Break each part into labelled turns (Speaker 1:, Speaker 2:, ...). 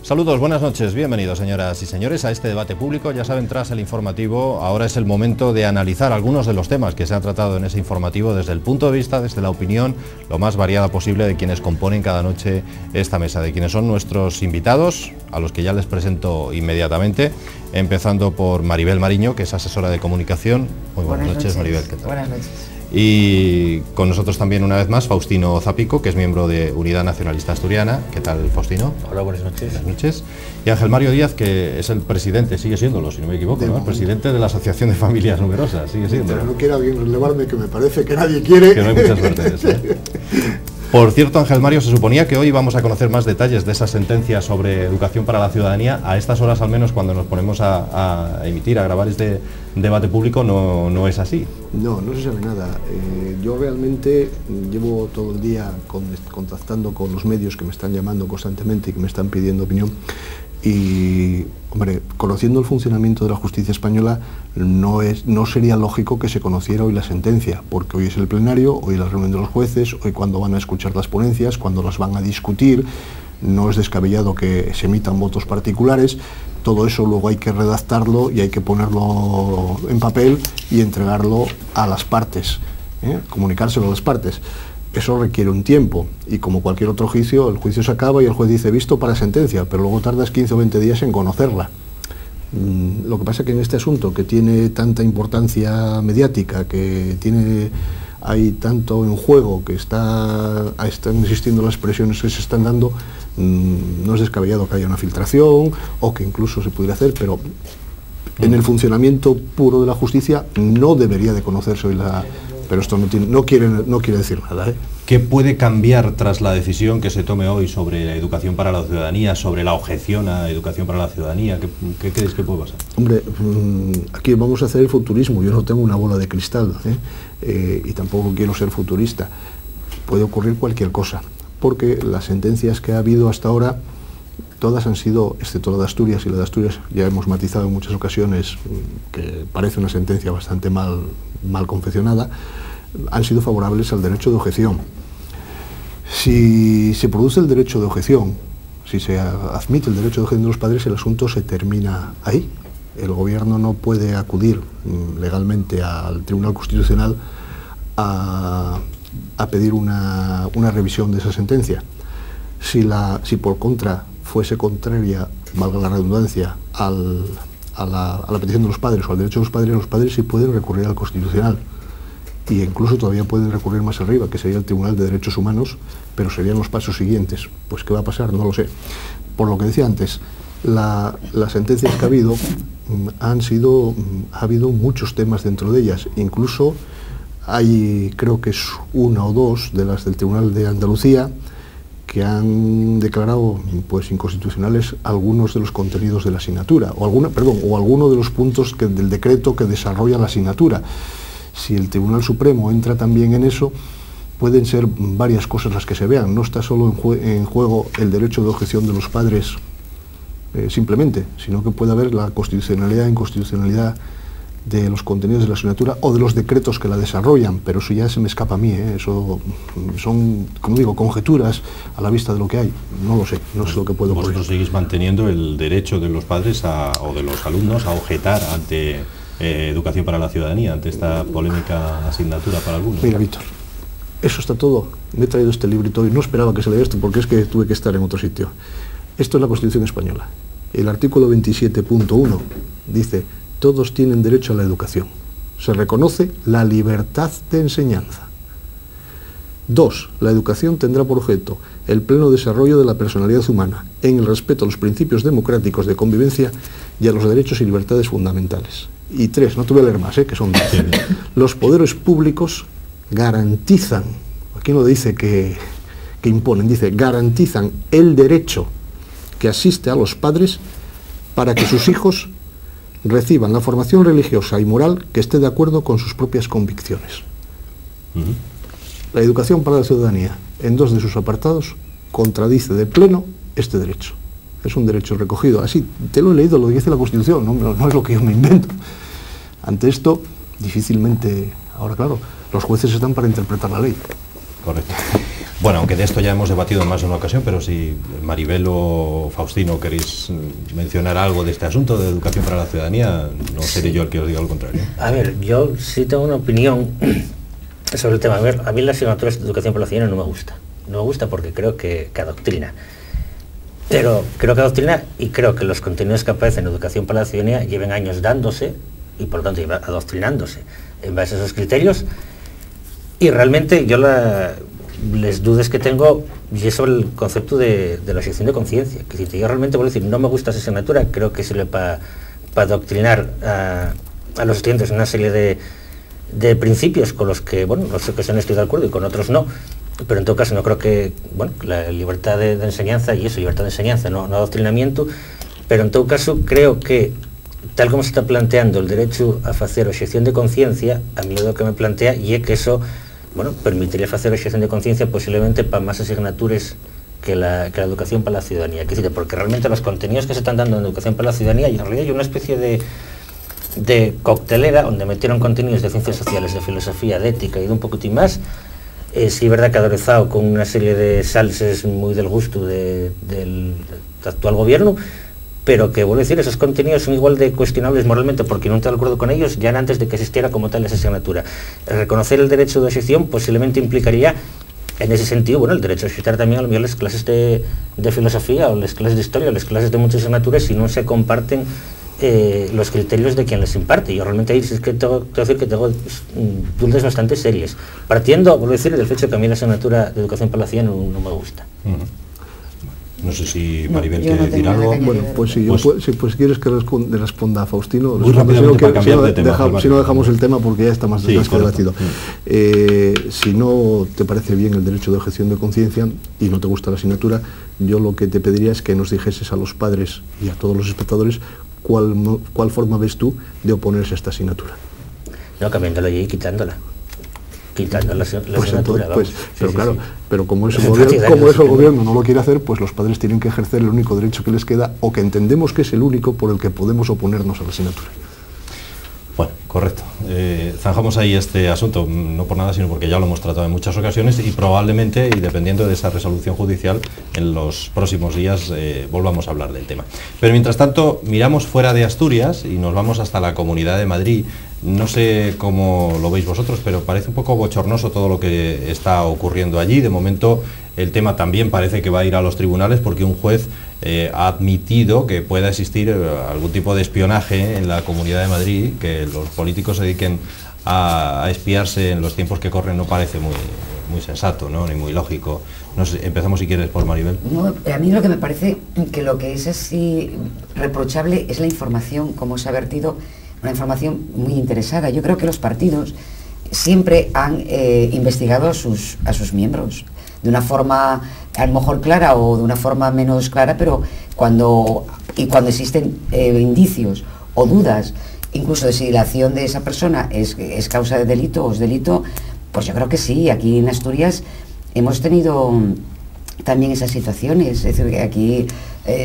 Speaker 1: Saludos, buenas noches, bienvenidos señoras y señores a este debate público. Ya saben, tras el informativo, ahora es el momento de analizar algunos de los temas que se han tratado en ese informativo desde el punto de vista, desde la opinión, lo más variada posible de quienes componen cada noche esta mesa, de quienes son nuestros invitados, a los que ya les presento inmediatamente, empezando por Maribel Mariño, que es asesora de comunicación. Muy buenas noches, Maribel, ¿qué tal?
Speaker 2: Buenas noches.
Speaker 1: Y con nosotros también una vez más Faustino Zapico, que es miembro de Unidad Nacionalista Asturiana. ¿Qué tal, Faustino?
Speaker 3: Hola, buenas noches.
Speaker 1: Buenas noches. Y Ángel Mario Díaz, que es el presidente, sigue siéndolo, si no me equivoco, ¿no? El presidente de la Asociación de Familias Numerosas, sigue siendo.
Speaker 4: Pero no quiere alguien relevarme, que me parece que nadie quiere.
Speaker 1: Que no hay mucha suerte de eso, ¿eh? Por cierto, Ángel Mario, se suponía que hoy vamos a conocer más detalles de esa sentencia sobre educación para la ciudadanía. A estas horas, al menos, cuando nos ponemos a emitir, a grabar este debate público, no es así.
Speaker 4: No se sabe nada. Yo realmente llevo todo el día contactando con los medios que me están llamando constantemente y que me están pidiendo opinión. Y, hombre, conociendo el funcionamiento de la justicia española, no sería lógico que se conociera hoy la sentencia, porque hoy es el plenario, hoy la reunión de los jueces, hoy cuando van a escuchar las ponencias, cuando las van a discutir, no es descabellado que se emitan votos particulares. Todo eso luego hay que redactarlo y hay que ponerlo en papel y entregarlo a las partes, comunicárselo a las partes. Eso requiere un tiempo, y como cualquier otro juicio, el juicio se acaba y el juez dice visto para sentencia, pero luego tardas 15 o 20 días en conocerla. Lo que pasa es que en este asunto, que tiene tanta importancia mediática, que hay tanto en juego, que están existiendo las presiones que se están dando, no es descabellado que haya una filtración, o que incluso se pudiera hacer, pero en el funcionamiento puro de la justicia no debería de conocerse hoy la... Pero esto no quiere decir nada, ¿eh?
Speaker 1: ¿Qué puede cambiar tras la decisión que se tome hoy sobre la educación para la ciudadanía, sobre la objeción a educación para la ciudadanía? ¿Qué crees que puede pasar?
Speaker 4: Hombre, aquí vamos a hacer el futurismo. Yo no tengo una bola de cristal, y tampoco quiero ser futurista. Puede ocurrir cualquier cosa, porque las sentencias que ha habido hasta ahora, todas han sido, excepto la de Asturias, y la de Asturias ya hemos matizado en muchas ocasiones que parece una sentencia bastante mal confeccionada, han sido favorables al derecho de objeción. Si se produce el derecho de objeción, si se admite el derecho de objeción de los padres, el asunto se termina ahí. El gobierno no puede acudir legalmente al Tribunal Constitucional a pedir una revisión de esa sentencia. Si por contra fuese contraria, valga la redundancia, a la petición de los padres o al derecho de los padres sí pueden recurrir al Constitucional, y incluso todavía pueden recurrir más arriba, que sería el Tribunal de Derechos Humanos, pero serían los pasos siguientes. Pues ¿qué va a pasar? No lo sé. Por lo que decía antes, las sentencias que ha habido, ha habido muchos temas dentro de ellas. Incluso hay, creo que es una o dos de las del Tribunal de Andalucía, que han declarado pues inconstitucionales algunos de los contenidos de la asignatura, o alguno de los puntos del decreto que desarrolla la asignatura. Si el Tribunal Supremo entra también en eso, pueden ser varias cosas las que se vean. No está solo en juego el derecho de objeción de los padres simplemente, sino que puede haber la constitucionalidad e inconstitucionalidad de los contenidos de la asignatura o de los decretos que la desarrollan, pero eso ya se me escapa a mí, eso son, como digo, conjeturas a la vista de lo que hay. No lo sé, no sé lo que puede ocurrir.
Speaker 1: ¿Vosotros seguís manteniendo el derecho de los padres o de los alumnos a objetar ante educación para la ciudadanía, ante esta polémica asignatura para algunos?
Speaker 4: Mira, Víctor, eso está todo. Me he traído este librito y no esperaba que se leyera esto, porque es que tuve que estar en otro sitio. Esto es la Constitución española. El artículo 27.1 dice: todos tienen derecho a la educación. Se reconoce la libertad de enseñanza. 2. La educación tendrá por objeto el pleno desarrollo de la personalidad humana, en el respeto a los principios democráticos de convivencia y a los derechos y libertades fundamentales. Y 3, no te voy a leer más, que son 10. Los poderes públicos garantizan, aquí no dice que imponen, dice garantizan el derecho que asiste a los padres para que sus hijos reciban la formación religiosa y moral que esté de acuerdo con sus propias convicciones. La educación para la ciudadanía, en 2 de sus apartados, contradice de pleno este derecho. Es un derecho recogido, así, te lo he leído, lo dice la Constitución, no es lo que yo me invento. Ante esto, difícilmente, ahora claro, los jueces están para interpretar la ley.
Speaker 1: Correcto. Bueno, aunque de esto ya hemos debatido en más de una ocasión, pero si Maribel o Faustino queréis mencionar algo de este asunto de educación para la ciudadanía, no seré yo el que os diga lo contrario.
Speaker 2: A ver, yo sí tengo una opinión sobre el tema. A ver, a mí las asignaturas de educación para la ciudadanía no me gusta. No me gusta porque creo que adoctrina. Pero creo que adoctrina y creo que los contenidos que aparecen en educación para la ciudadanía lleven años dándose y por lo tanto adoctrinándose en base a esos criterios. Y realmente yo les dudas que tengo y es sobre el concepto de la objeción de conciencia. Que si yo realmente voy a decir, no me gusta esa asignatura, creo que sirve para adoctrinar a los estudiantes una serie de principios con los que, bueno, no sé que sean estoy de acuerdo y con otros no, pero en todo caso no creo que, bueno, la libertad de enseñanza y eso, libertad de enseñanza, no adoctrinamiento, pero en todo caso creo que tal como se está planteando el derecho a hacer objeción de conciencia, a mí lo que me plantea y es que eso, bueno, permitiría hacer objeción de conciencia posiblemente para más asignaturas que la educación para la ciudadanía, porque realmente los contenidos que se están dando en educación para la ciudadanía, y en realidad hay una especie de coctelera donde metieron contenidos de ciencias sociales, de filosofía, de ética y de un poquitín más. Sí, es verdad que aderezado con una serie de salses muy del gusto del actual gobierno, pero que, vuelvo a decir, esos contenidos son igual de cuestionables moralmente porque no estoy de acuerdo con ellos ya antes de que existiera como tal esa asignatura. Reconocer el derecho de objeción posiblemente implicaría, en ese sentido, bueno, el derecho a objetar también a lo mejor las clases de filosofía o las clases de historia o las clases de muchas asignaturas si no se comparten los criterios de quien les imparte. Yo realmente ahí es que tengo que decir que tengo dudas bastante serias. Partiendo, vuelvo a decir, del hecho que a mí la asignatura de educación para la ciudadanía no me gusta.
Speaker 1: No sé si Maribel quiere decir algo.
Speaker 4: Bueno, pues si quieres que responda a Faustino,
Speaker 1: muy rápidamente para cambiar de tema.
Speaker 4: Si no dejamos el tema porque ya está más debatido. Si no te parece bien el derecho de objeción de conciencia y no te gusta la asignatura, yo lo que te pediría es que nos dijeses a los padres y a todos los espectadores cuál forma ves tú de oponerse a esta asignatura.
Speaker 2: No, cambiándola y quitándola la asignatura.
Speaker 4: Pero claro, pero como eso el gobierno no lo quiere hacer, pues los padres tienen que ejercer el único derecho que les queda o que entendemos que es el único por el que podemos oponernos a la asignatura.
Speaker 1: Bueno, correcto. Zanjamos ahí este asunto, no por nada, sino porque ya lo hemos tratado en muchas ocasiones y probablemente, y dependiendo de esa resolución judicial, en los próximos días volvamos a hablar del tema. Pero mientras tanto, miramos fuera de Asturias y nos vamos hasta la Comunidad de Madrid. No sé cómo lo veis vosotros, pero parece un poco bochornoso todo lo que está ocurriendo allí. De momento, el tema también parece que va a ir a los tribunales porque un juez ha admitido que pueda existir algún tipo de espionaje en la Comunidad de Madrid, que los políticos se dediquen a espiarse en los tiempos que corren no parece muy sensato, ¿no? Ni muy lógico. No sé, empezamos si quieres por Maribel.
Speaker 3: No, a mí lo que me parece que lo que es así reprochable es la información, como se ha vertido, una información muy interesada. Yo creo que los partidos siempre han investigado a sus miembros de una forma a lo mejor clara o de una forma menos clara, pero cuando existen indicios o dudas, incluso de si la acción de esa persona es causa de delito o es delito, pues yo creo que sí. Aquí en Asturias hemos tenido también esas situaciones, es decir, que aquí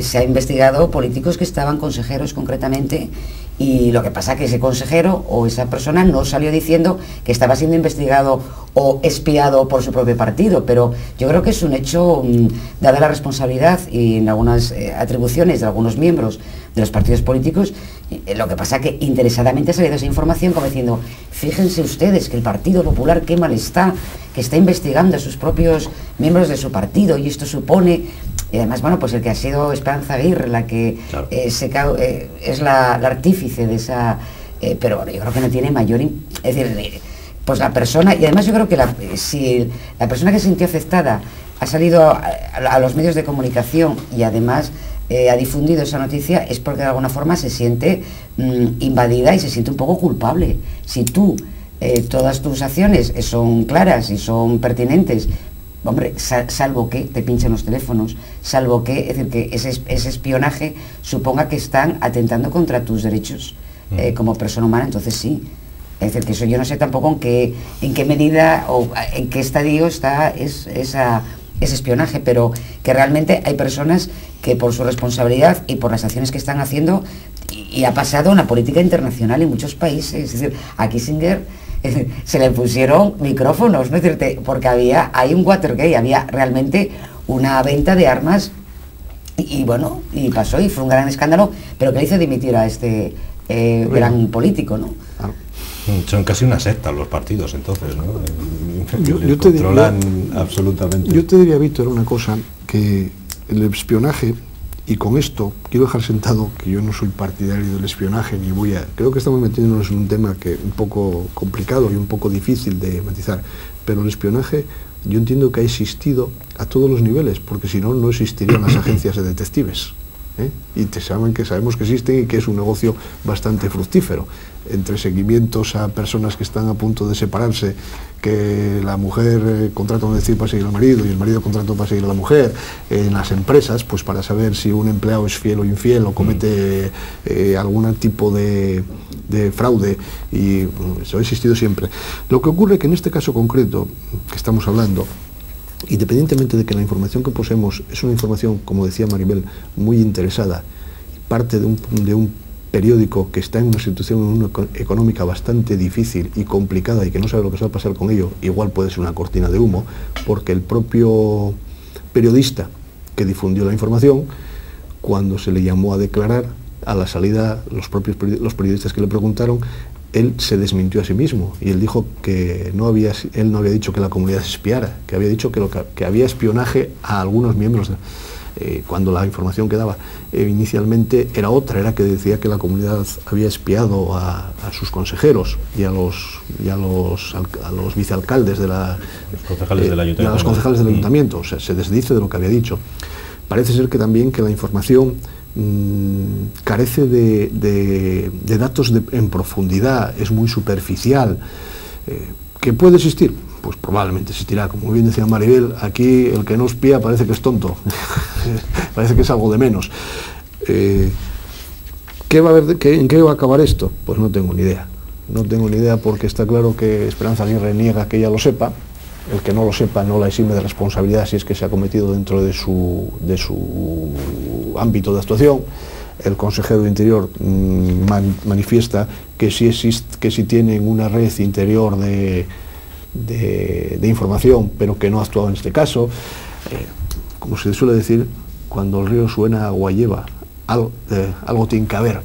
Speaker 3: se ha investigado políticos que estaban consejeros concretamente, y lo que pasa es que ese consejero o esa persona no salió diciendo que estaba siendo investigado o espiado por su propio partido, pero yo creo que es un hecho, dada la responsabilidad y en algunas atribuciones de algunos miembros de los partidos políticos, lo que pasa es que interesadamente ha salido esa información como diciendo, fíjense ustedes que el Partido Popular qué mal está, que está investigando a sus propios miembros de su partido, y esto supone. Y además, bueno, pues el que ha sido Esperanza Aguirre, la que claro, es la artífice de esa... pero bueno, yo creo que no tiene mayor... Es decir, pues la persona... Y además yo creo que si la persona que se sintió afectada ha salido a los medios de comunicación y además ha difundido esa noticia, es porque de alguna forma se siente invadida y se siente un poco culpable. Si tú, todas tus acciones son claras y son pertinentes, hombre, salvo que te pinchen los teléfonos, salvo que, es decir, que ese espionaje suponga que están atentando contra tus derechos como persona humana, entonces sí. Es decir, que eso yo no sé tampoco en qué medida o en qué estadio está ese espionaje, pero que realmente hay personas que por su responsabilidad y por las acciones que están haciendo, y ha pasado una política internacional en muchos países. Es decir, a Kissinger se le pusieron micrófonos, ¿no es cierto? Porque hay un Watergate, había realmente una venta de armas y bueno, y pasó y fue un gran escándalo, pero que le hizo dimitir a este gran político, ¿no?
Speaker 1: Son casi una secta los partidos entonces, ¿no?
Speaker 4: Yo te
Speaker 1: controlan absolutamente.
Speaker 4: Yo te diría, Víctor, una cosa, que el espionaje, y con esto quiero dejar sentado que yo no soy partidario del espionaje, ni voy a... Creo que estamos metiéndonos en un tema que un poco complicado y un poco difícil de matizar, pero el espionaje yo entiendo que ha existido a todos los niveles, porque si no, no existirían las agencias de detectives. Y sabemos que existen y que es un negocio bastante fructífero, entre seguimientos a personas que están a punto de separarse, que la mujer contrata a un detective para seguir al marido y el marido contrata para seguir a la mujer, en las empresas, pues para saber si un empleado es fiel o infiel o comete algún tipo de fraude, y eso ha existido siempre. Lo que ocurre que en este caso concreto que estamos hablando, independientemente de que la información que poseemos es una información, como decía Maribel, muy interesada, parte de un periódico que está en una situación económica bastante difícil y complicada y que no sabe lo que se va a pasar con ello, igual puede ser una cortina de humo, porque el propio periodista que difundió la información, cuando se le llamó a declarar, a la salida, los periodistas que le preguntaron, él se desmintió a sí mismo y él dijo que él no había dicho que la comunidad se espiara, que había dicho que había espionaje a algunos miembros, cuando la información que daba inicialmente era otra, era que decía que la comunidad había espiado a sus consejeros y a los vicealcaldes los concejales del ayuntamiento. A los concejales del ayuntamiento, o sea, se desdice de lo que había dicho. Parece ser que también que la información carece de datos en profundidad, es muy superficial. ¿Que puede existir? Pues probablemente existirá. Como bien decía Maribel, aquí el que no espía parece que es tonto, parece que es algo de menos. ¿Qué va a haber, ¿en qué va a acabar esto? Pues no tengo ni idea. No tengo ni idea, porque está claro que Esperanza Aguirre niega que ella lo sepa. El que no lo sepa no la exime de responsabilidad si es que se ha cometido dentro de su ámbito de actuación. El consejero de Interior manifiesta que sí tienen una red interior de información, pero que no ha actuado en este caso. Como se suele decir, cuando el río suena, agua lleva. Algo tiene que haber.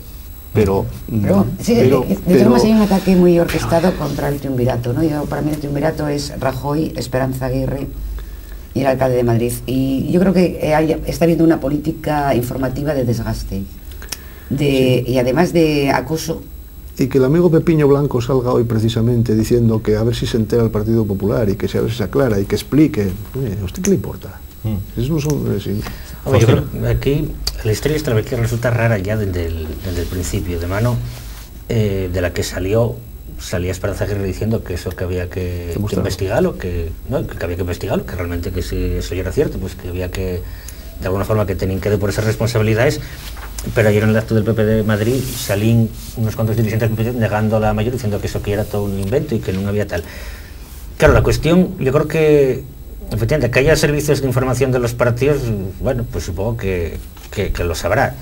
Speaker 4: Pero
Speaker 3: hay un ataque muy orquestado contra el triunvirato, ¿no? Para mí el triunvirato es Rajoy, Esperanza Aguirre y el alcalde de Madrid. Y yo creo que está habiendo una política informativa de desgaste y además de acoso.
Speaker 4: Y que el amigo Pepiño Blanco salga hoy precisamente diciendo que a ver si se entera el Partido Popular y que a ver si se aclara y que explique. ¿A usted qué le importa? Eso no son...
Speaker 2: Hombre, yo creo que aquí la historia esta que resulta rara ya desde el principio, de mano de la que salía Esperanza Aguirre diciendo que eso que había que investigarlo, que había que investigarlo, que realmente que si eso ya era cierto, pues que había que, de alguna forma, que tenían que depurar esas responsabilidades. Pero ayer en el acto del PP de Madrid salían unos cuantos dirigentes negando la mayor, diciendo que eso que era todo un invento y que no había tal. Claro, la cuestión, yo creo que efectivamente, que haya servicios de información de los partidos, bueno, pues supongo que lo sabrá.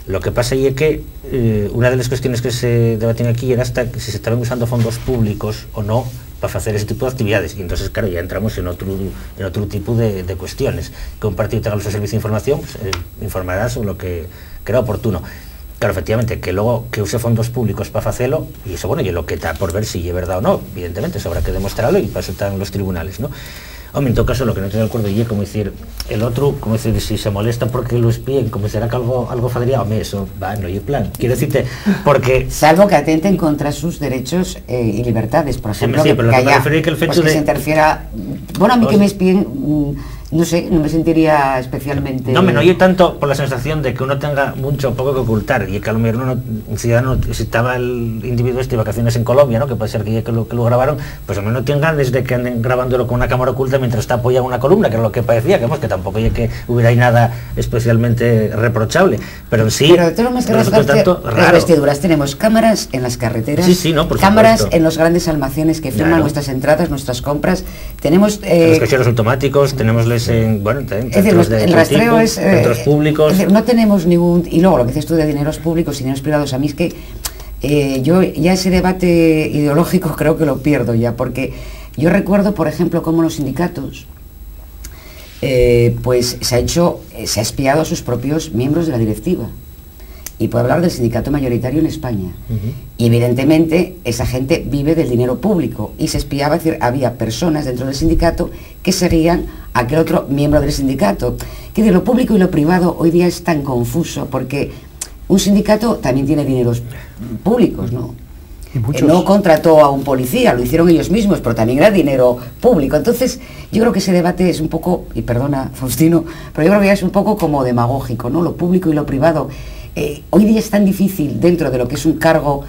Speaker 2: Lo que pasa es que una de las cuestiones que se debatían aquí era hasta si se estaban usando fondos públicos o no para hacer ese tipo de actividades. Y entonces, claro, ya entramos en otro tipo de cuestiones. Que un partido tenga su servicio de información, pues, informará sobre lo que crea oportuno. Claro, efectivamente, que luego que use fondos públicos para hacerlo, y eso, bueno, y lo que está por ver si es verdad o no, evidentemente, eso habrá que demostrarlo y para eso están los tribunales, ¿no? Hombre, en todo caso, lo que no estoy de acuerdo y es como decir, el otro, como decir, si se molesta porque lo espíen, como será que algo fallaría, hombre, eso va, no hay plan. Quiero decirte, porque...
Speaker 3: Salvo que atenten contra sus derechos y libertades, por ejemplo,
Speaker 2: sí, pero
Speaker 3: que
Speaker 2: me refería que el hecho
Speaker 3: que se interfiera... Bueno, a mí que me espíen, no sé, no me sentiría especialmente...
Speaker 2: No, me oye tanto por la sensación de que uno tenga mucho poco que ocultar, y que a lo mejor un ciudadano, si estaba el individuo de vacaciones en Colombia, ¿no?, que puede ser que lo grabaron, pues a lo menos no tengan desde que anden grabándolo con una cámara oculta mientras está apoyado en una columna, que es lo que parecía, que tampoco hay que hubiera ahí nada especialmente reprochable, pero en sí...
Speaker 3: Pero tenemos que rasgarte las vestiduras, tenemos cámaras en las carreteras, cámaras en los grandes almacenes que filman nuestras entradas, nuestras compras, tenemos...
Speaker 2: los cajeros automáticos, tenemos el
Speaker 3: rastreo
Speaker 2: tipo, centros públicos.
Speaker 3: Es decir, no tenemos ningún... Y luego lo que dices tú de dineros públicos y dineros privados, a mí es que Yo ya ese debate ideológico creo que lo pierdo ya, porque yo recuerdo, por ejemplo, cómo los sindicatos, pues se ha espiado a sus propios miembros de la directiva. Y puedo hablar del sindicato mayoritario en España. Y evidentemente esa gente vive del dinero público y se espiaba, es decir, había personas dentro del sindicato que seguían a aquel otro miembro del sindicato. Que de lo público y lo privado hoy día es tan confuso, porque un sindicato también tiene dineros públicos, ¿no? No contrató a un policía, lo hicieron ellos mismos, pero también era dinero público. Entonces, yo creo que ese debate es un poco, y perdona, Faustino, pero yo creo que ya es un poco como demagógico, ¿no? Lo público y lo privado. Hoy día es tan difícil, dentro de lo que es un cargo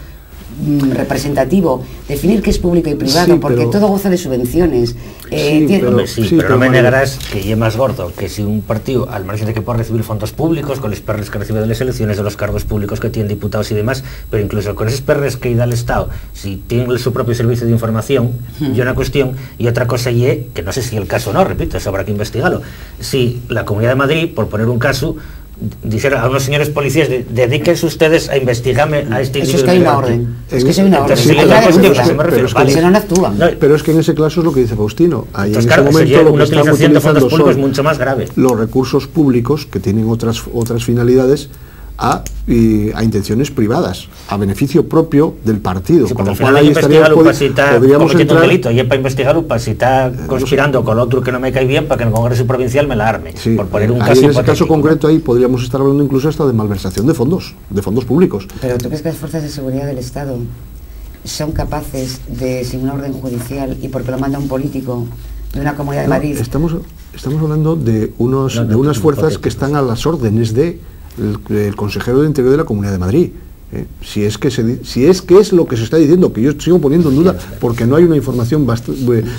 Speaker 3: representativo, definir qué es público y privado, porque todo goza de subvenciones.
Speaker 2: Pero no me negarás que ya más gordo, que si un partido, al margen de que pueda recibir fondos públicos, con los perres que recibe de las elecciones, de los cargos públicos que tienen diputados y demás, pero incluso con esos perres que da el Estado, si tienen su propio servicio de información, y una cuestión, y otra cosa y que no sé si el caso o no, repito, eso habrá que investigarlo. Si la Comunidad de Madrid, por poner un caso, dijera a unos señores policías, dedíquense ustedes a investigarme a este individuo.
Speaker 3: Eso es que hay una orden. Es que hay una orden.
Speaker 4: Pero es que en ese caso es lo que dice Faustino. Ahí
Speaker 2: entonces,
Speaker 4: en ese momento lo que están
Speaker 2: utilización de fondos
Speaker 4: utilizando
Speaker 2: públicos es mucho más grave.
Speaker 4: Los recursos públicos, que tienen otras finalidades, a intenciones privadas, a beneficio propio del partido.
Speaker 2: Sí,
Speaker 4: con lo
Speaker 2: cual
Speaker 4: ahí
Speaker 2: podríamos cometiendo un delito, y es para investigarlo, para si está conspirando con otro que no me cae bien, para que en el Congreso Provincial me la arme,
Speaker 4: sí,
Speaker 2: por poner un
Speaker 4: caso
Speaker 2: caso
Speaker 4: en ese caso concreto ahí podríamos estar hablando incluso hasta de malversación de fondos públicos.
Speaker 3: Pero ¿tú crees que las fuerzas de seguridad del Estado son capaces de, sin una orden judicial y porque lo manda un político de una Comunidad de Madrid?
Speaker 4: Estamos hablando de unas fuerzas que están a las órdenes de el consejero de Interior de la Comunidad de Madrid. Si es que es lo que se está diciendo, que yo sigo poniendo en duda porque no hay una información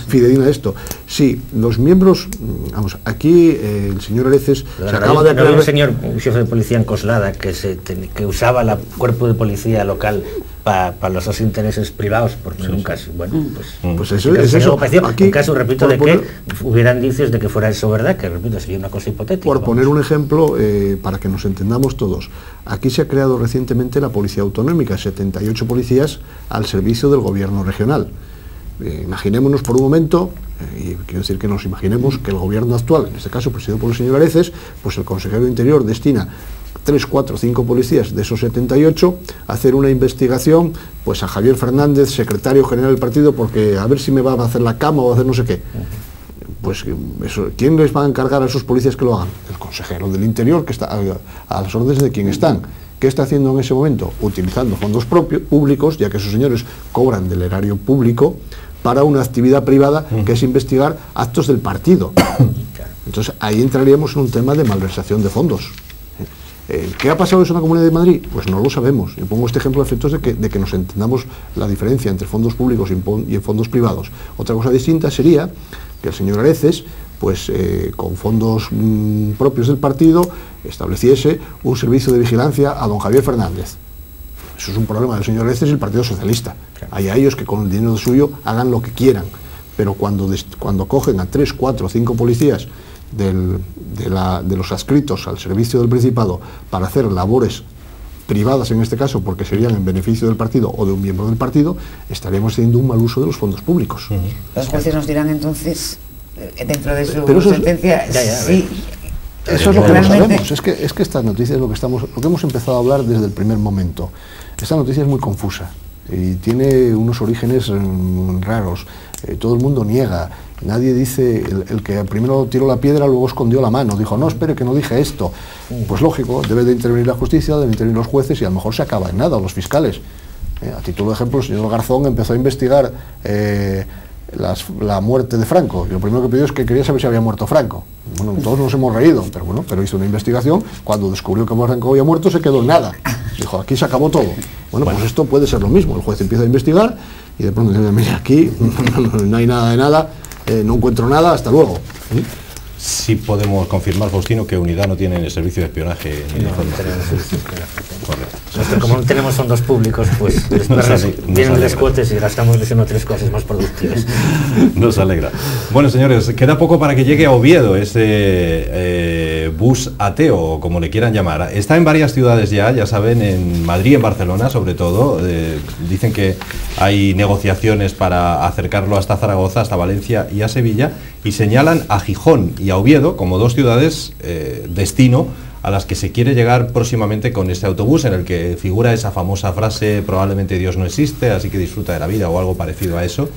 Speaker 4: fidedigna de esto. Sí, los miembros, vamos, aquí el señor Areces se acaba de aclarar.
Speaker 2: Un señor, un jefe de policía en Coslada que usaba el cuerpo de policía local para los dos intereses privados, porque en un caso, bueno,
Speaker 4: pues eso es eso.
Speaker 2: Aquí, en caso, repito, de que hubiera indicios de que fuera eso verdad, que repito, sería una cosa hipotética.
Speaker 4: Por poner un ejemplo, para que nos entendamos todos, aquí se ha creado recientemente la Policía Autonómica, 78 policías al servicio del gobierno regional. Imaginémonos por un momento, y quiero decir que nos imaginemos que el gobierno actual, en este caso presidido por el señor Areces, pues el consejero de Interior destina 3, 4, 5 policías de esos 78 a hacer una investigación pues a Javier Fernández, secretario general del partido, porque a ver si me va a hacer la cama o a hacer no sé qué. Pues eso, ¿quién les va a encargar a esos policías que lo hagan? El consejero del Interior, que está a las órdenes de quien están. ¿Qué está haciendo en ese momento? Utilizando fondos públicos, ya que esos señores cobran del erario público, para una actividad privada que es investigar actos del partido. Entonces ahí entraríamos en un tema de malversación de fondos. ¿Qué ha pasado eso en la Comunidad de Madrid? Pues no lo sabemos. Yo pongo este ejemplo a efectos de que nos entendamos la diferencia entre fondos públicos y fondos privados. Otra cosa distinta sería que el señor Areces, pues con fondos propios del partido, estableciese un servicio de vigilancia a don Javier Fernández. Eso es un problema del señor Areces y el Partido Socialista. Hay a ellos que con el dinero suyo hagan lo que quieran, pero cuando cogen a 3, 4, 5 policías de los adscritos al servicio del Principado para hacer labores privadas en este caso, porque serían en beneficio del partido o de un miembro del partido, estaríamos haciendo un mal uso de los fondos públicos.
Speaker 3: Los jueces nos dirán entonces, dentro de su sentencia, sí.
Speaker 4: Eso es lo que no sabemos. Es que esta noticia es lo que hemos empezado a hablar desde el primer momento. Esta noticia es muy confusa y tiene unos orígenes raros. Todo el mundo niega. Nadie dice, el que primero tiró la piedra luego escondió la mano, dijo, no, espere que no dije esto. Pues lógico, debe de intervenir la justicia, deben intervenir los jueces y a lo mejor se acaba en nada, o los fiscales. A título de ejemplo, el señor Garzón empezó a investigar la muerte de Franco, y lo primero que pidió es que quería saber si había muerto Franco. Bueno, todos nos hemos reído, pero hizo una investigación, cuando descubrió que Franco había muerto se quedó en nada. Dijo, aquí se acabó todo. Bueno, pues esto puede ser lo mismo, el juez empieza a investigar y de pronto dice, mira, aquí no hay nada de nada, no encuentro nada, hasta luego.
Speaker 1: Sí podemos confirmar, Faustino, que Unidad no tiene el servicio de espionaje ni de información.
Speaker 2: Correcto. Como no tenemos fondos públicos, pues vienen tres cuotes y gastamos en otras cosas más productivas.
Speaker 1: Nos alegra. Bueno, señores, queda poco para que llegue a Oviedo ese bus ateo, como le quieran llamar. Está en varias ciudades ya saben, en Madrid, en Barcelona sobre todo. Dicen que hay negociaciones para acercarlo hasta Zaragoza, hasta Valencia y a Sevilla, y señalan a Gijón y a Oviedo como 2 ciudades destino a las que se quiere llegar próximamente con este autobús, en el que figura esa famosa frase: probablemente Dios no existe, así que disfruta de la vida, o algo parecido a eso.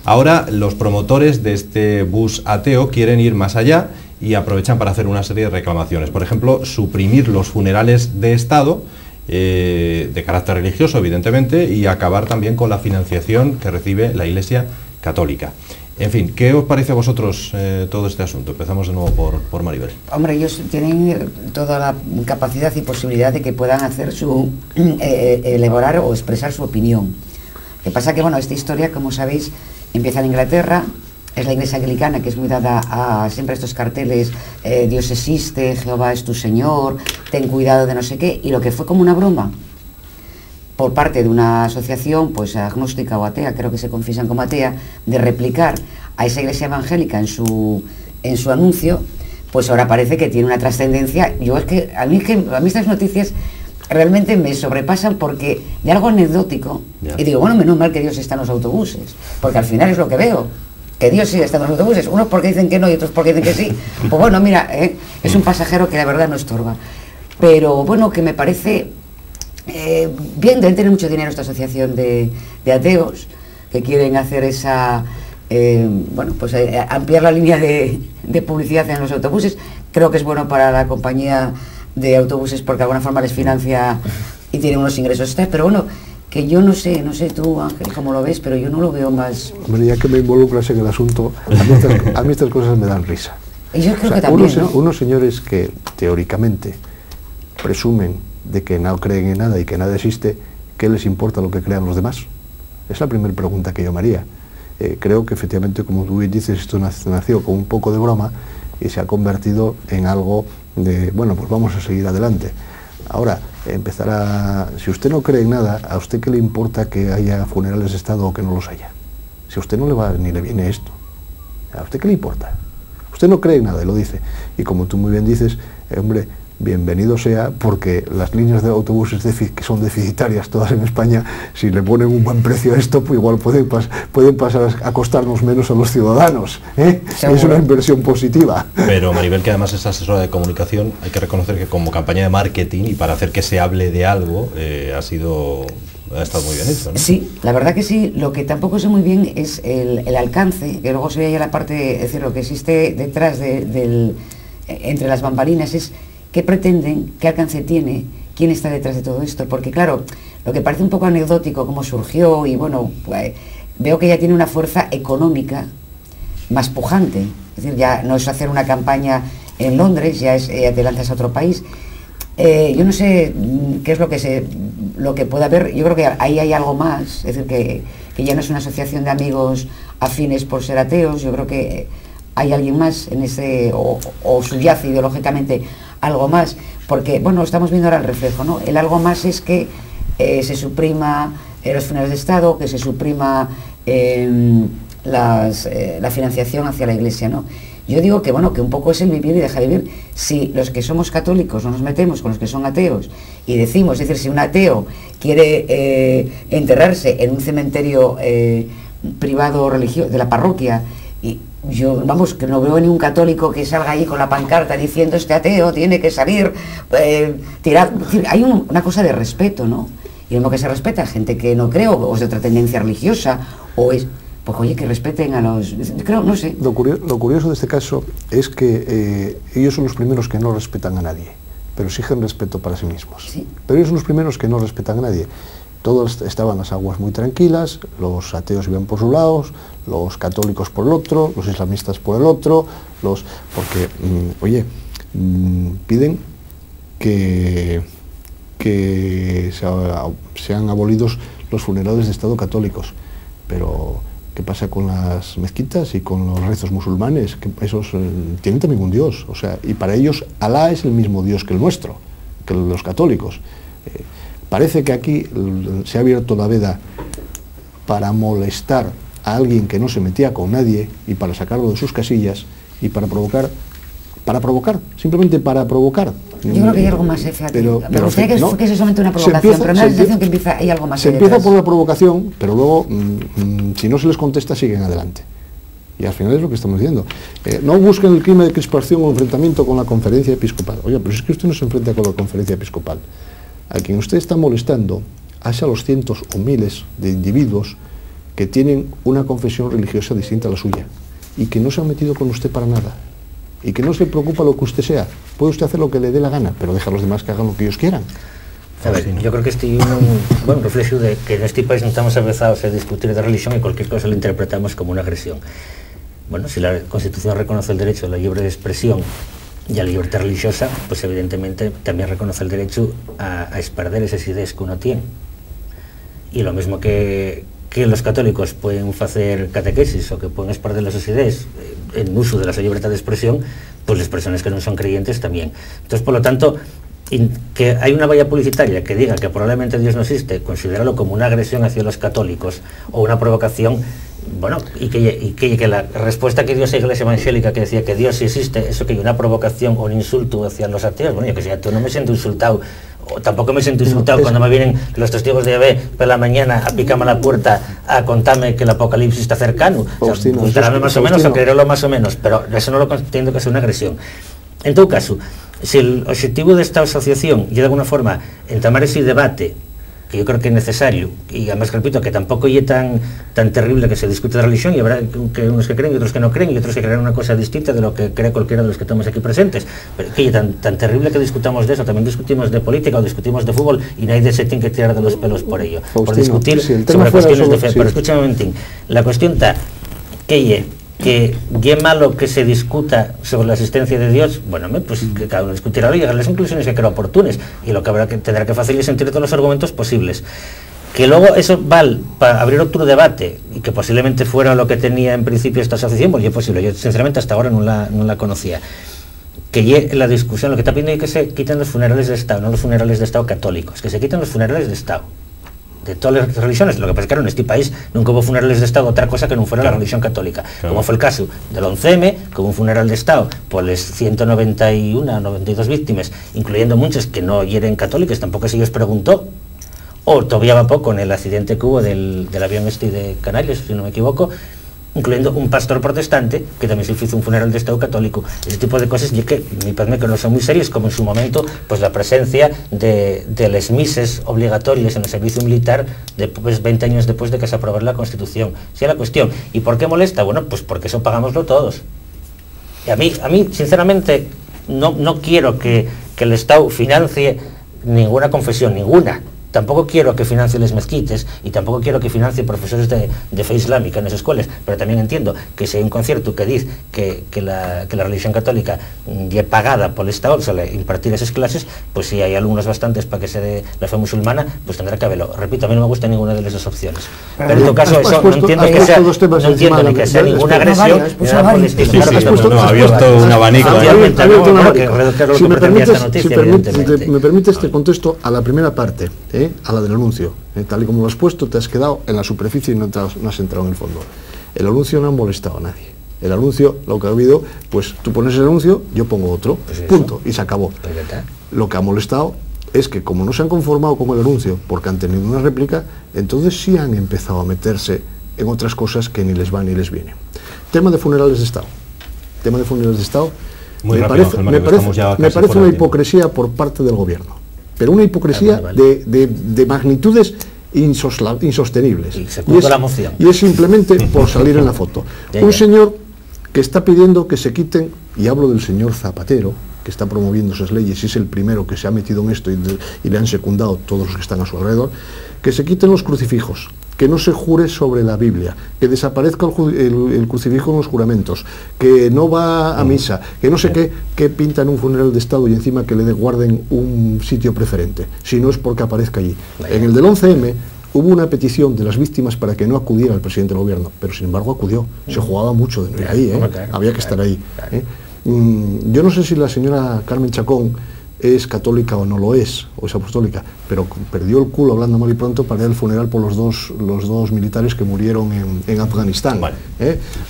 Speaker 1: Ahora los promotores de este bus ateo quieren ir más allá y aprovechan para hacer una serie de reclamaciones. Por ejemplo, suprimir los funerales de Estado, de carácter religioso evidentemente, y acabar también con la financiación que recibe la Iglesia Católica. En fin, ¿qué os parece a vosotros todo este asunto? Empezamos de nuevo por Maribel.
Speaker 3: Hombre, ellos tienen toda la capacidad y posibilidad de que puedan hacer elaborar o expresar su opinión. Lo que pasa que, bueno, esta historia, como sabéis, empieza en Inglaterra. Es la Iglesia anglicana, que es muy dada a siempre estos carteles: Dios existe, Jehová es tu Señor, ten cuidado de no sé qué, y lo que fue como una broma por parte de una asociación, pues agnóstica o atea, creo que se confiesan como atea, de replicar a esa iglesia evangélica en su anuncio, pues ahora parece que tiene una trascendencia. A mí estas noticias realmente me sobrepasan, porque de algo anecdótico, y digo, bueno, menos mal que Dios está en los autobuses, porque al final es lo que veo, que Dios sí está en los autobuses, unos porque dicen que no y otros porque dicen que sí. Pues bueno, mira, es un pasajero que la verdad no estorba. Pero bueno, que me parece bien, deben tener mucho dinero esta asociación de ateos, que quieren hacer esa, ampliar la línea de publicidad en los autobuses. Creo que es bueno para la compañía de autobuses, porque de alguna forma les financia y tienen unos ingresos extras, pero bueno, que yo no sé tú, Ángel, cómo lo ves, pero yo no lo veo más.
Speaker 4: Hombre, ya que me involucras en el asunto, a mí estas cosas me dan risa.
Speaker 3: Y yo creo que también,
Speaker 4: unos señores que teóricamente presumen de que no creen en nada y que nada existe, ¿qué les importa lo que crean los demás? Es la primera pregunta que yo me haría. Creo que efectivamente, como tú dices, esto nació con un poco de broma y se ha convertido en algo de, bueno, pues vamos a seguir adelante. Ahora, si usted no cree en nada, ¿a usted qué le importa que haya funerales de Estado o que no los haya? Si a usted no le va ni le viene esto, ¿a usted qué le importa? Usted no cree en nada y lo dice. Y como tú muy bien dices, hombre, bienvenido sea, porque las líneas de autobuses que son deficitarias todas en España, si le ponen un buen precio a esto, pues igual pueden pasar a costarnos menos a los ciudadanos, ¿eh? Es una inversión positiva.
Speaker 1: Pero Maribel, que además es asesora de comunicación, hay que reconocer que como campaña de marketing y para hacer que se hable de algo, ha estado muy bien hecho, ¿no? Sí,
Speaker 3: la verdad que sí. Lo que tampoco sé muy bien es el alcance, que luego se ve ya la parte, es decir, lo que existe detrás entre las bambalinas, es qué pretenden, qué alcance tiene, quién está detrás de todo esto. Porque claro, lo que parece un poco anecdótico, cómo surgió, y bueno, pues, veo que ya tiene una fuerza económica más pujante. Es decir, ya no es hacer una campaña en Londres, ya te lanzas a otro país. Yo no sé qué es lo que puede haber. Yo creo que ahí hay algo más, es decir, que ya no es una asociación de amigos afines por ser ateos. Yo creo que hay alguien más en ese, o subyace ideológicamente algo más, porque bueno, estamos viendo ahora el reflejo, ¿no? El algo más es que se suprima los funerales de Estado, que se suprima la financiación hacia la Iglesia, ¿no? Yo digo que bueno, que un poco es el vivir y dejar vivir. Si los que somos católicos no nos metemos con los que son ateos y decimos, es decir, si un ateo quiere enterrarse en un cementerio privado religioso de la parroquia, y yo, vamos, que no veo ni un católico que salga ahí con la pancarta diciendo este ateo tiene que salir, tirar. Hay una cosa de respeto, ¿no? Y lo que se respeta a gente que no cree, o es de otra tendencia religiosa, o es, pues oye, que respeten a los... Creo, no sé.
Speaker 4: Lo curioso de este caso es que ellos son los primeros que no respetan a nadie, pero exigen respeto para sí mismos.
Speaker 3: Sí.
Speaker 4: Pero ellos son los primeros que no respetan a nadie. Todos estaban las aguas muy tranquilas, los ateos iban por su lado, los católicos por el otro, los islamistas por el otro, porque, piden que sean abolidos los funerales de Estado católicos, pero ¿qué pasa con las mezquitas y con los rezos musulmanes? Que esos tienen también un Dios, o sea, y para ellos Alá es el mismo Dios que el nuestro, que los católicos. Parece que aquí se ha abierto la veda para molestar a alguien que no se metía con nadie y para sacarlo de sus casillas y para provocar para provocar, simplemente para provocar.
Speaker 3: Yo creo que hay algo más,
Speaker 4: pero
Speaker 3: me gustaría que fuese solamente una provocación, pero me da la sensación que hay algo más.
Speaker 4: Se empieza por la provocación, pero luego, si no se les contesta, siguen adelante. Y al final es lo que estamos diciendo. No busquen el clima de crispación o enfrentamiento con la conferencia episcopal. Oye, pero es que usted no se enfrenta con la conferencia episcopal. A quien usted está molestando es a los cientos o miles de individuos que tienen una confesión religiosa distinta a la suya y que no se han metido con usted para nada y que no se preocupa lo que usted sea. Puede usted hacer lo que le dé la gana, pero deja a los demás que hagan lo que ellos quieran.
Speaker 2: A ver, yo creo que estoy un reflejo de que en este país no estamos avezados a discutir de religión y cualquier cosa lo interpretamos como una agresión. Bueno, si la Constitución reconoce el derecho a la libre expresión y a la libertad religiosa, pues evidentemente también reconoce el derecho a experder esas ideas que uno tiene. Y lo mismo que los católicos pueden hacer catequesis o que pueden experder esas ideas en uso de la libertad de expresión, pues las personas que no son creyentes también. Entonces, por lo tanto, que hay una valla publicitaria que diga que probablemente Dios no existe, considéralo como una agresión hacia los católicos o una provocación. Bueno, y que la respuesta que dio esa iglesia evangélica que decía que Dios sí existe, eso que hay una provocación o un insulto hacia los ateos, bueno, yo que sé, yo no me siento insultado, o tampoco me siento insultado cuando me vienen los testigos de Yahvé por la mañana a picarme a la puerta a contarme que el apocalipsis está cercano.
Speaker 4: Faustino,
Speaker 2: o sea, más o menos, o creerlo más o menos, pero eso no lo entiendo que sea una agresión. En todo caso, si el objetivo de esta asociación y de alguna forma entamar ese debate, que yo creo que es necesario, y además repito que tampoco es tan terrible que se discute de religión, y habrá que unos que creen y otros que no creen, y otros que creen una cosa distinta de lo que cree cualquiera de los que estamos aquí presentes, pero que es tan terrible que discutamos de eso. También discutimos de política o discutimos de fútbol y nadie se tiene que tirar de los pelos por ello,
Speaker 4: Faustino,
Speaker 2: por discutir sobre cuestiones de fe. Pero escúchame un momentín, la cuestión está que es malo que se discuta sobre la existencia de Dios. Bueno, pues que cada uno discutirá y llegar a las conclusiones que crea oportunas, y lo que tendrá que hacer es sentir todos los argumentos posibles. Que luego eso vale para abrir otro debate y que posiblemente fuera lo que tenía en principio esta asociación, pues es posible. Yo sinceramente hasta ahora no la conocía. Que la discusión, lo que está pidiendo es que se quiten los funerales de Estado, no los funerales de Estado católicos, que se quiten los funerales de Estado de todas las religiones. Lo que pasa es que en este país nunca hubo funerales de Estado otra cosa que no fuera la religión católica, como fue el caso del 11M, que hubo un funeral de Estado por las 191 92 víctimas, incluyendo muchas que no eran católicas, tampoco se les preguntó, o todavía va poco en el accidente que hubo del avión de Canarias, si no me equivoco, incluyendo un pastor protestante que también se hizo un funeral de Estado católico. Ese tipo de cosas, y que me parece que no son muy serias, como en su momento pues la presencia de las mises obligatorias en el servicio militar después, 20 años después de que se aprobara la Constitución. Sí, la cuestión. ¿Y por qué molesta? Bueno, pues porque eso pagámoslo todos. Y a mí sinceramente, no quiero que el Estado financie ninguna confesión, ninguna. Tampoco quiero que financie las mezquites y tampoco quiero que financie profesores de fe islámica en las escuelas, pero también entiendo que si hay un concierto que dice que la religión católica ya pagada por el Estado, o sea, impartir esas clases, pues si hay alumnos bastantes para que se dé la fe musulmana, pues tendrá que haberlo. Repito, a mí no me gusta ninguna de esas opciones. Pero en todo caso, eso no entiendo que sea, ni que sea ninguna agresión, ni nada por el estilo.
Speaker 1: Ha abierto un abanico.
Speaker 4: Si me permites, te contesto a la primera parte, a la del anuncio. Tal y como lo has puesto, te has quedado en la superficie y no has entrado en el fondo. El anuncio no ha molestado a nadie. El anuncio, lo que ha habido, pues tú pones el anuncio, yo pongo otro, pues punto, y se acabó. Lo que ha molestado es que como no se han conformado con el anuncio porque han tenido una réplica, entonces sí han empezado a meterse en otras cosas que ni les van ni les vienen. Tema de funerales de Estado. Tema de funerales de Estado. Me parece una hipocresía por parte del gobierno, pero una hipocresía de magnitudes insostenibles. Y es simplemente por salir en la foto. Un señor que está pidiendo que se quiten, y hablo del señor Zapatero, que está promoviendo esas leyes y es el primero que se ha metido en esto y le han secundado todos los que están a su alrededor, que se quiten los crucifijos, que no se jure sobre la Biblia, que desaparezca el crucifijo en los juramentos, que no va a misa, que no sé qué, que pinta en un funeral de Estado y encima que le guarden un sitio preferente, si no es porque aparezca allí. En el del 11M hubo una petición de las víctimas para que no acudiera el presidente del gobierno, pero sin embargo acudió. Se jugaba mucho de no ir ahí, había que estar ahí. Yo no sé si la señora Carmen Chacón es católica o no lo es, o es apostólica, pero perdió el culo, hablando mal y pronto, para ir al funeral por los dos militares que murieron en Afganistán.
Speaker 1: Bueno,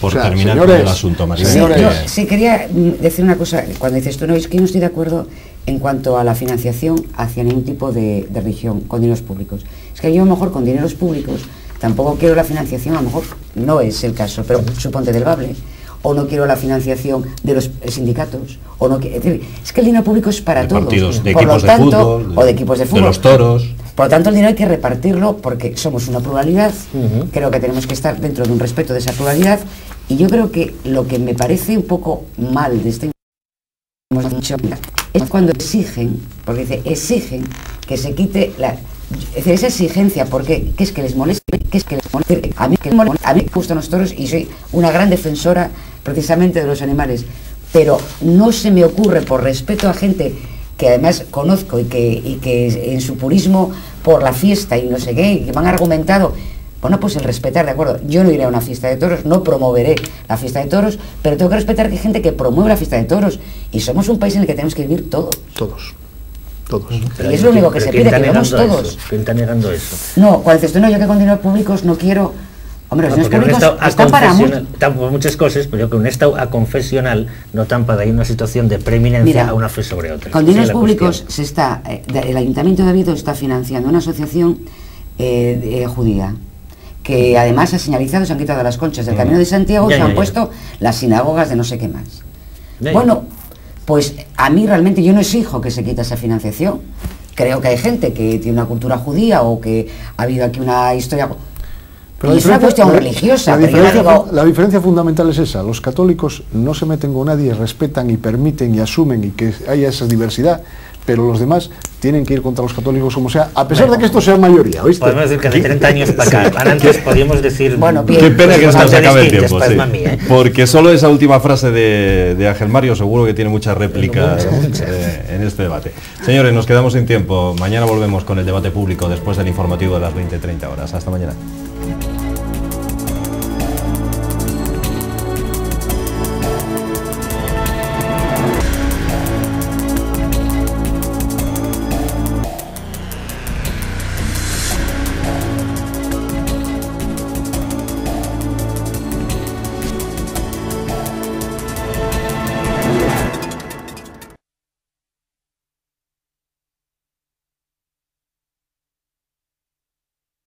Speaker 1: por terminar
Speaker 4: señores,
Speaker 1: con el asunto, María.
Speaker 3: Yo sí quería decir una cosa, cuando dices tú, no, es que no estoy de acuerdo en cuanto a la financiación hacia ningún tipo de religión con dineros públicos. Es que yo a lo mejor con dineros públicos tampoco quiero la financiación, a lo mejor no es el caso, pero suponte del Bable, o no quiero la financiación de los sindicatos, o no es decir, es que el dinero público es para todos,
Speaker 1: partidos, de
Speaker 3: por
Speaker 1: equipos
Speaker 3: lo tanto,
Speaker 1: de fútbol,
Speaker 3: o de equipos de fútbol,
Speaker 1: de los toros.
Speaker 3: Por lo tanto, el dinero hay que repartirlo porque somos una pluralidad, creo que tenemos que estar dentro de un respeto de esa pluralidad, y yo creo que lo que me parece un poco mal de este es cuando exigen, porque dice, exigen que se quite la... Es decir, esa exigencia, porque ¿qué es que les molesta? ¿Qué es que les molesta? A mí me gustan los toros y soy una gran defensora precisamente de los animales, pero no se me ocurre, por respeto a gente que además conozco y que en su purismo por la fiesta y no sé qué, que me han argumentado, bueno, pues el respetar, de acuerdo, yo no iré a una fiesta de toros, no promoveré la fiesta de toros, pero tengo que respetar que hay gente que promueve la fiesta de toros, y somos un país en el que tenemos que vivir todos.
Speaker 4: Todos.
Speaker 3: Y es lo único que se pide, que vivamos todos.
Speaker 2: ¿Quién está negando eso?
Speaker 3: No, cuando dices tú, no, yo que con dineros públicos no quiero... Hombre, los
Speaker 2: No,
Speaker 3: dineros públicos están para
Speaker 2: por muchas cosas, pero yo que un estado aconfesional no tan para ir una situación de preeminencia. Mira, a una fe sobre otra.
Speaker 3: Con dineros públicos se está, el Ayuntamiento de Oviedo está financiando una asociación judía, que además ha señalizado, se han quitado las conchas del Camino de Santiago y se han puesto las sinagogas de no sé qué más. Bueno, pues a mí realmente yo no exijo que se quite esa financiación. Creo que hay gente que tiene una cultura judía o que ha habido aquí una historia... Pero es una cuestión religiosa.
Speaker 4: La diferencia fundamental es esa. Los católicos no se meten con nadie, respetan y permiten y asumen y que haya esa diversidad, pero los demás tienen que ir contra los católicos como sea, a pesar de que esto sea mayoría, ¿oíste?
Speaker 2: Podemos decir que de 30 años para acá, antes podíamos decir...
Speaker 1: Bueno, qué pena que se nos acabe el tiempo, sí. Porque solo esa última frase de Ángel Mario seguro que tiene muchas réplicas en este debate. Señores, nos quedamos sin tiempo. Mañana volvemos con el debate público después del informativo de las 20:30 horas. Hasta mañana.